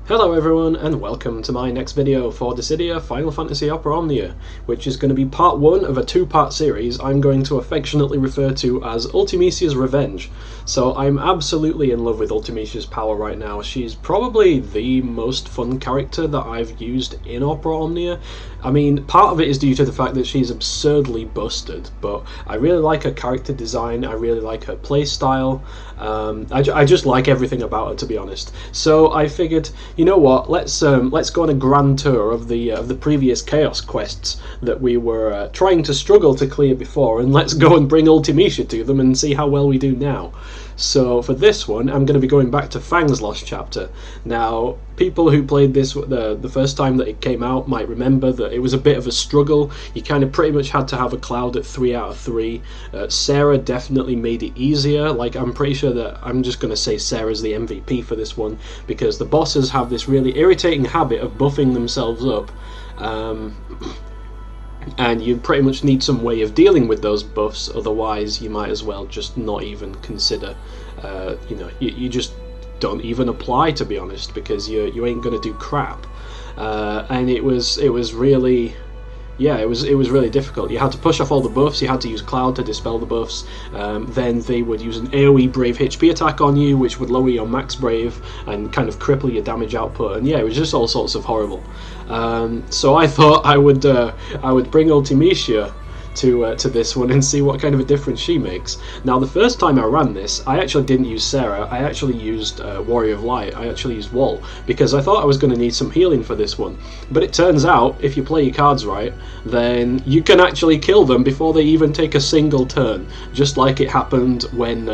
Hello everyone, and welcome to my next video for Dissidia Final Fantasy Opera Omnia, which is going to be part 1 of a 2-part series I'm going to affectionately refer to as Ultimecia's Revenge. So I'm absolutely in love with Ultimecia's power right now. She's probably the most fun character that I've used in Opera Omnia. I mean, part of it is due to the fact that she's absurdly busted, but I really like her character design, I really like her playstyle, I just like everything about her, to be honest. So I figured, you know what? Let's go on a grand tour of the previous Chaos quests that we were trying to struggle to clear before, and let's go and bring Ultimecia to them and see how well we do now. So for this one, I'm going to be going back to Fang's Lost Chapter. Now, people who played this the first time that it came out might remember that it was a bit of a struggle. You kind of pretty much had to have a Cloud at 3 out of 3. Sarah definitely made it easier. Like, I'm pretty sure that I'm just going to say Sarah's the MVP for this one, because the bosses have this really irritating habit of buffing themselves up. And you pretty much need some way of dealing with those buffs, otherwise you might as well just not even consider, you just don't even apply, to be honest, because you ain't gonna do crap. And it was really, yeah, it was really difficult. You had to push off all the buffs, you had to use Cloud to dispel the buffs, then they would use an AoE Brave HP attack on you, which would lower your max Brave and kind of cripple your damage output, and yeah, it was just all sorts of horrible. So I thought I would bring Ultimecia to this one and see what kind of a difference she makes. Now, the first time I ran this, I actually didn't use Sarah, I actually used Warrior of Light, I actually used Wall, because I thought I was going to need some healing for this one. But it turns out, if you play your cards right, then you can actually kill them before they even take a single turn, just like it happened when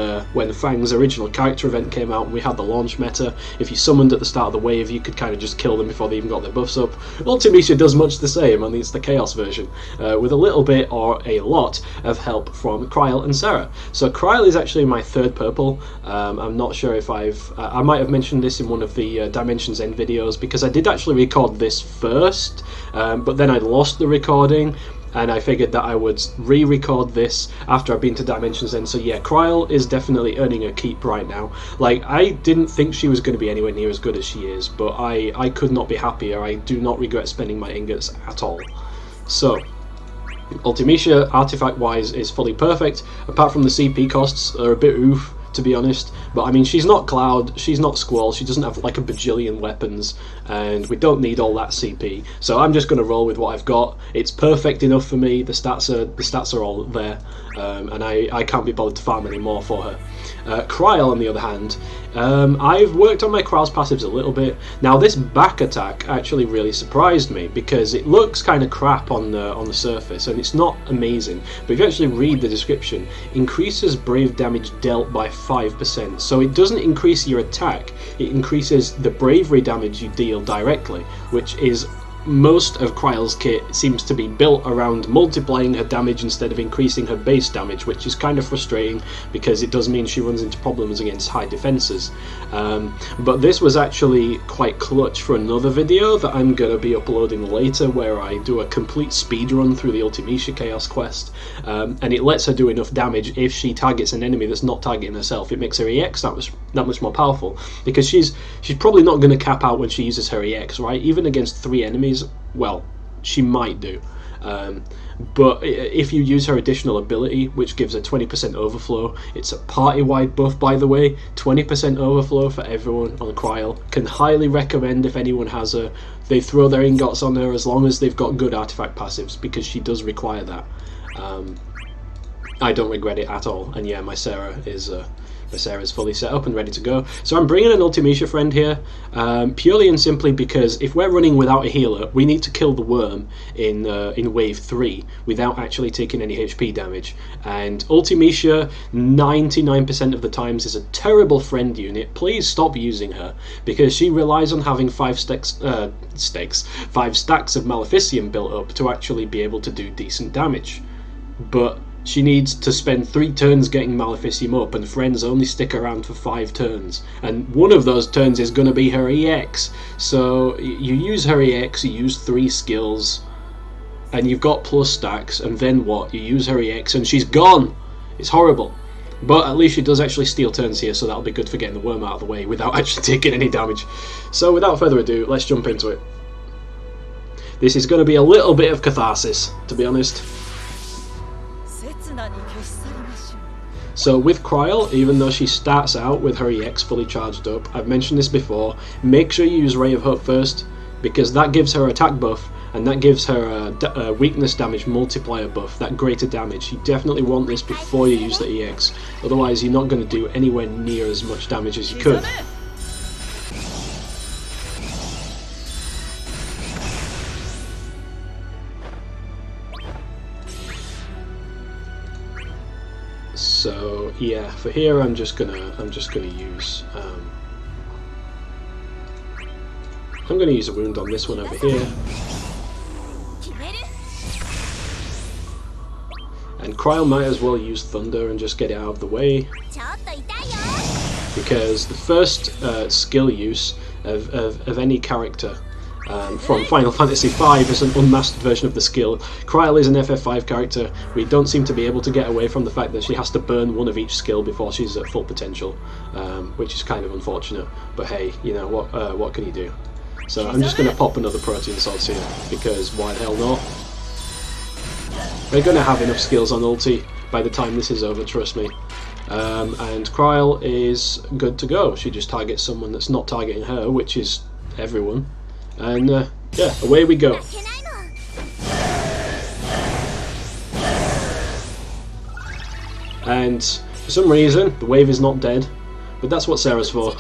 Fang's original character event came out and we had the launch meta. If you summoned at the start of the wave, you could kind of just kill them before they even got their buffs up. Ultimecia does much the same, only it's the Chaos version, with a little bit or a lot of help from Krile and Sarah. So Krile is actually my third purple. I'm not sure if I might have mentioned this in one of the Dimensions End videos, because I did actually record this first, but then I lost the recording, and I figured that I would re-record this after I've been to Dimensions End. So yeah, Krile is definitely earning a keep right now. Like, I didn't think she was going to be anywhere near as good as she is, but I could not be happier. I do not regret spending my ingots at all. So Ultimecia, artifact-wise, is fully perfect, apart from the CP costs are a bit oof, to be honest. But I mean, she's not Cloud, she's not Squall, she doesn't have like a bajillion weapons, and we don't need all that CP. So I'm just going to roll with what I've got. It's perfect enough for me. The stats are all there, and I can't be bothered to farm any more for her. Krile, on the other hand, I've worked on my Krile's passives a little bit. Now, this back attack actually really surprised me, because it looks kind of crap on the surface, and it's not amazing. But if you actually read the description, increases Brave damage dealt by 5%. So it doesn't increase your attack, it increases the bravery damage you deal directly, which is most of Krile's kit seems to be built around multiplying her damage instead of increasing her base damage, which is kind of frustrating because it does mean she runs into problems against high defenses. But this was actually quite clutch for another video that I'm going to be uploading later, where I do a complete speed run through the Ultimecia Chaos quest, and it lets her do enough damage if she targets an enemy that's not targeting herself. It makes her EX that much more powerful, because she's probably not going to cap out when she uses her EX, right? Even against 3 enemies, well, she might do. But if you use her additional ability, which gives her 20% overflow, it's a party-wide buff, by the way, 20% overflow for everyone on Krile. Can highly recommend if anyone has her. They throw their ingots on her as long as they've got good artifact passives, because she does require that. I don't regret it at all, and yeah, my Sarah is fully set up and ready to go. So I'm bringing an Ultimecia friend here, purely and simply because if we're running without a healer, we need to kill the worm in wave 3 without actually taking any HP damage. And Ultimecia, 99% of the times, is a terrible friend unit. Please stop using her, because she relies on having 5 stacks of Maleficium built up to actually be able to do decent damage. But she needs to spend 3 turns getting Maleficium up, and friends only stick around for 5 turns. And one of those turns is going to be her EX. So you use her EX, you use 3 skills, and you've got plus stacks, and then what? You use her EX and she's gone! It's horrible. But at least she does actually steal turns here, so that'll be good for getting the worm out of the way without actually taking any damage. So without further ado, let's jump into it. This is going to be a little bit of catharsis, to be honest. So with Krile, even though she starts out with her EX fully charged up, I've mentioned this before, make sure you use Ray of Hope first, because that gives her attack buff, and that gives her a weakness damage multiplier buff, that greater damage. You definitely want this before you use the EX, otherwise you're not going to do anywhere near as much damage as you could. So yeah, for here I'm just gonna use I'm gonna use a wound on this one over here. And Krile might as well use Thunder and just get it out of the way, because the first skill use of any character from Final Fantasy V is an unmasked version of the skill. Krile is an FF5 character. We don't seem to be able to get away from the fact that she has to burn one of each skill before she's at full potential, which is kind of unfortunate. But hey, you know what can you do? So I'm just going to pop another Protean Swords here, because why the hell not? We're going to have enough skills on ulti by the time this is over, trust me. And Krile is good to go. She just targets someone that's not targeting her, which is everyone. And yeah, away we go. And for some reason, the wave is not dead, but that's what Sarah's for.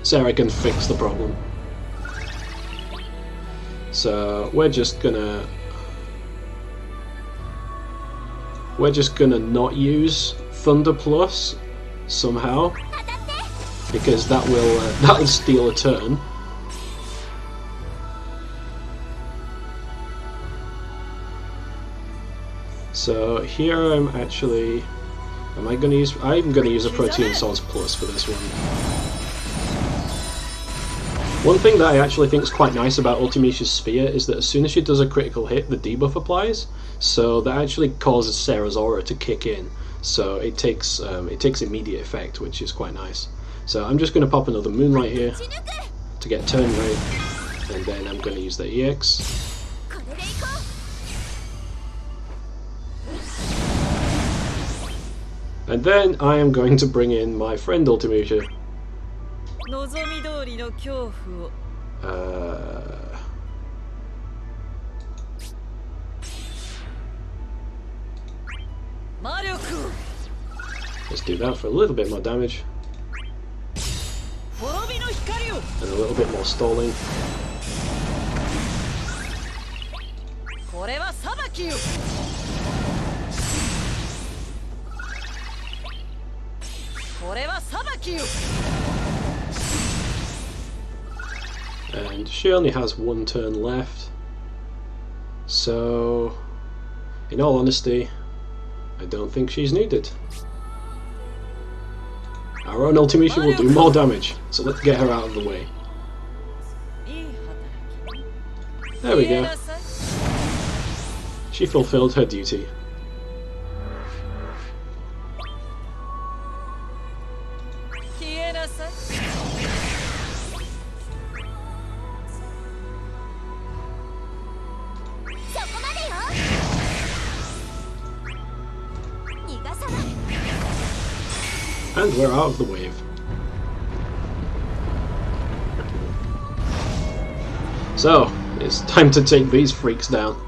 Sarah can fix the problem. So we're just gonna not use Thunder Plus somehow, because that'll steal a turn. So here I'm gonna use a Protean Swords Plus for this one. One thing that I actually think is quite nice about Ultimecia's Sphere is that as soon as she does a critical hit, the debuff applies, so that actually causes Sarah's aura to kick in, so it takes immediate effect, which is quite nice. So I'm just going to pop another Moonlight here to get turn rate, and then I'm going to use the EX. And then I am going to bring in my friend Ultimecia. Let's do that for a little bit more damage. And a little bit more stalling. And she only has one turn left, so in all honesty, I don't think she's needed. Our own Ultimecia will do more damage, so let's get her out of the way. There we go. She fulfilled her duty. And we're out of the wave. So, it's time to take these freaks down.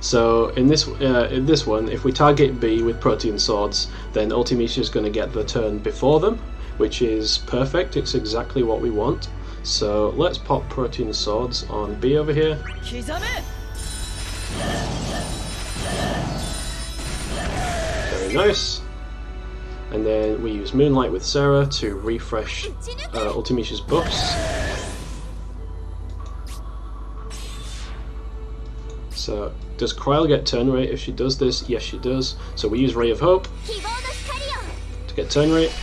So, in this one, if we target B with Protean Swords, then Ultimecia is going to get the turn before them, which is perfect. It's exactly what we want. So, let's pop Protean Swords on B over here. Very nice. And then we use Moonlight with Sarah to refresh Ultimecia's buffs. So, does Krile get turn rate if she does this? Yes, she does. So we use Ray of Hope to get turn rate.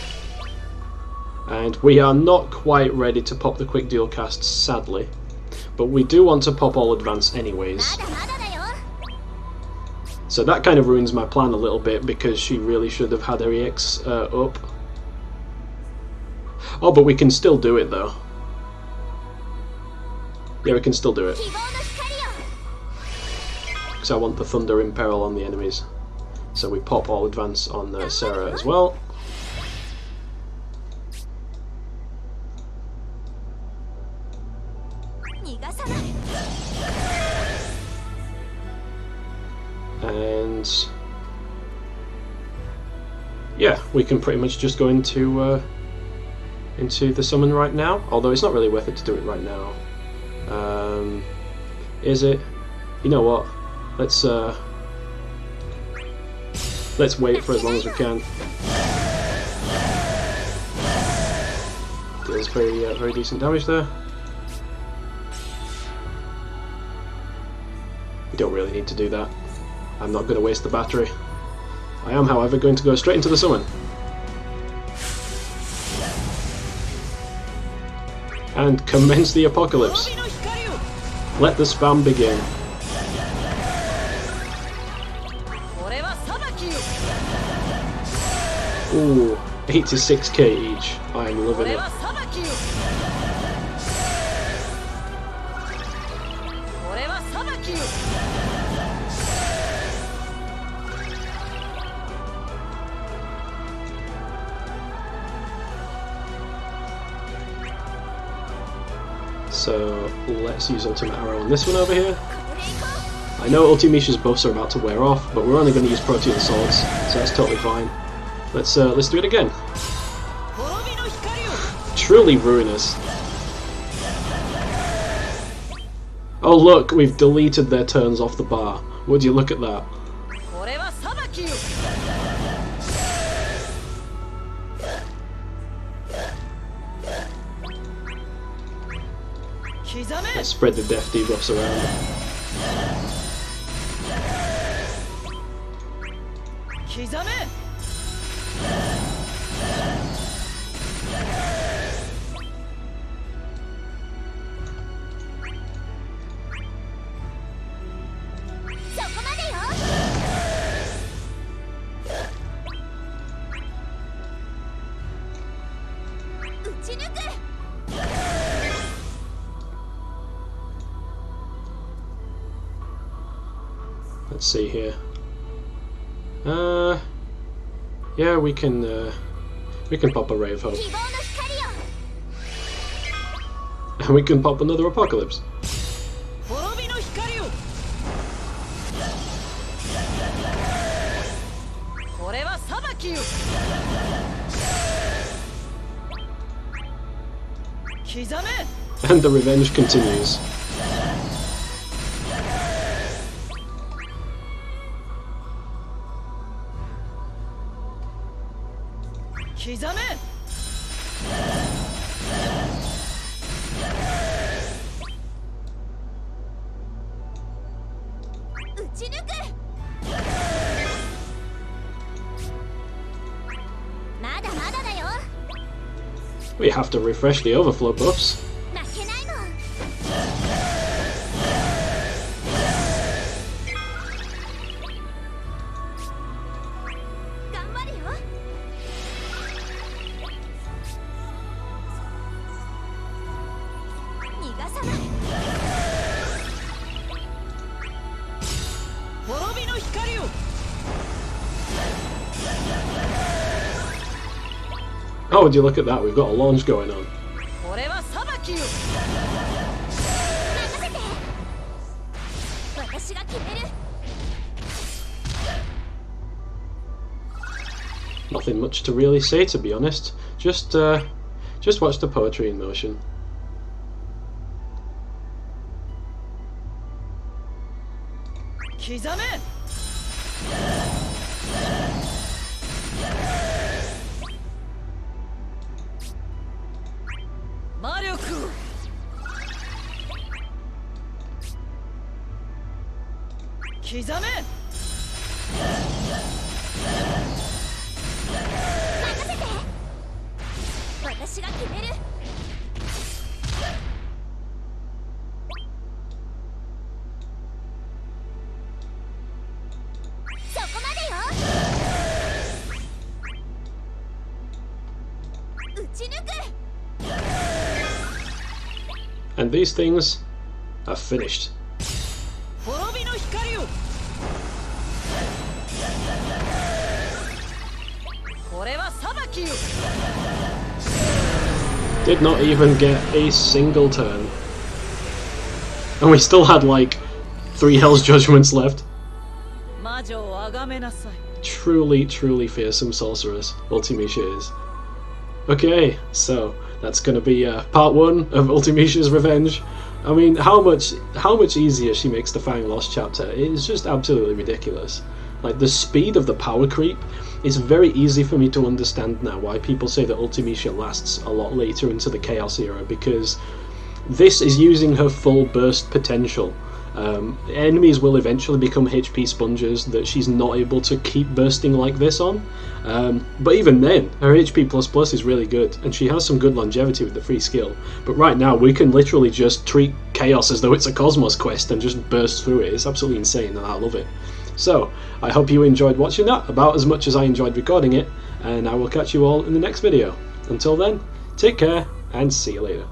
And we are not quite ready to pop the quick dual cast, sadly. But we do want to pop all advance anyways. So that kind of ruins my plan a little bit, because she really should have had her EX up. Oh, but we can still do it though. Yeah, we can still do it. Because I want the Thunder Imperil on the enemies. So we pop all advance on Sarah as well. And yeah, we can pretty much just go into the summon right now. Although it's not really worth it to do it right now. Is it? You know what? Let's wait for as long as we can. Deals very decent damage there. We don't really need to do that. I'm not going to waste the battery. I am, however, going to go straight into the summon. And commence the apocalypse. Let the spam begin. Ooh, 86k each. I am loving it. So let's use Ultimate Arrow on this one over here. I know Ultimecia's buffs are about to wear off, but we're only going to use Protean Swords, so that's totally fine. Let's do it again. Truly ruinous. Oh look, we've deleted their turns off the bar. Would you look at that? Let's spread the death debuffs around. Let's see here. Yeah, we can pop a Ray of Hope. And we can pop another Apocalypse. And the revenge continues. We have to refresh the overflow buffs. Oh, would you look at that? We've got a launch going on. Nothing much to really say, to be honest. Just watch the poetry in motion. And these things are finished. Did not even get a single turn. And we still had like 3 Hell's Judgments left. Truly, truly fearsome sorceress, Ultimecia is. Okay, so that's going to be part 1 of Ultimecia's revenge. I mean, how much easier she makes the Fang Lost chapter. It is just absolutely ridiculous. Like, the speed of the power creep is very easy for me to understand now why people say that Ultimecia lasts a lot later into the Chaos era, because this is using her full burst potential. Enemies will eventually become HP sponges that she's not able to keep bursting like this on, but even then her HP++ is really good, and she has some good longevity with the free skill. But right now we can literally just treat Chaos as though it's a Cosmos quest and just burst through it. It's absolutely insane and I love it. So I hope you enjoyed watching that about as much as I enjoyed recording it, and I will catch you all in the next video. Until then, take care and see you later.